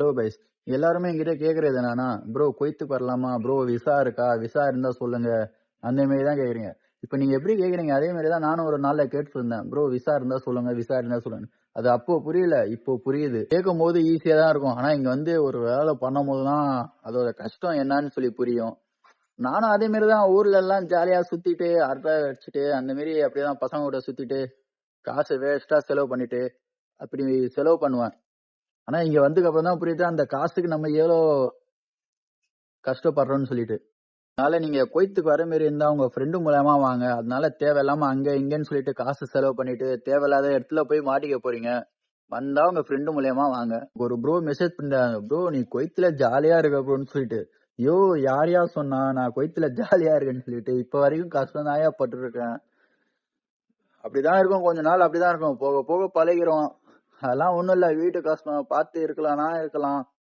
Hello பைஸ். எல்லாருமே என்கிட்ட கேட்கறது என்னன்னா, ப்ரோ குவைத்துக்கு வரலாமா? ப்ரோ விசா இருக்கா? விசா இருந்தா சொல்லுங்க. அந்த மாரி தான் கேட்குறீங்க. இப்ப நீங்க எப்படி கேட்குறீங்க, அதே மாரி தான் நானும் ஒரு நாள்ல கேட்டுட்டு இருந்தேன். ப்ரோ விசா இருந்தா சொல்லுங்க, விசா இருந்தா சொல்லுங்க. அது அப்போ புரியல, இப்போ புரியுது. கேட்கும்போது ஈஸியா தான் இருக்கும். ஆனா இங்க வந்து ஒரு வேலை பண்ணும்போது தான் அதோட கஷ்டம் என்னன்னு சொல்லி புரியும். நானும் அதே மாரி தான் ஊர்ல எல்லாம் ஜாலியா சுத்திட்டு, அரட்டை அடிச்சுட்டு, அந்த மாரி அப்படியே பசங்க கூட சுத்திட்டு, காசு வேஸ்ட்டா செலவு பண்ணிட்டு, அப்படி செலவு பண்ணுவேன். ஆனா இங்க வந்ததுக்கு அப்புறம் தான் புரியுது அந்த காசுக்கு நம்ம எவ்வளோ கஷ்டப்படுறோம்னு சொல்லிட்டு. அதனால நீங்க குவைத்துக்கு வர மாரி இருந்தா உங்க ஃப்ரெண்டு மூலியமா வாங்க. அதனால தேவையில்லாம அங்க இங்கன்னு சொல்லிட்டு காசு செலவு பண்ணிட்டு தேவையில்லாத இடத்துல போய் மாட்டிக்க போறீங்க. வந்தா உங்க ஃப்ரெண்டு மூலியமா வாங்க. ஒரு ப்ரோ மெசேஜ் பண்றாங்க. ப்ரோ நீ குவைத்துல ஜாலியா இருக்க ப்ரோன்னு சொல்லிட்டு. யோ யாரையா சொன்னா நான் குவைத்துல ஜாலியா இருக்கேன்னு சொல்லிட்டு இப்ப வரைக்கும் கஷ்டம் தாயா பட்டுருக்கேன். அப்படிதான் இருக்கும், கொஞ்ச நாள் அப்படிதான் இருக்கும். போக போக பழகிறோம். அதெல்லாம் ஒண்ணும் இல்ல. வீட்டு கஷ்டம் பார்த்து இருக்கலாம்னா இருக்கலாம்.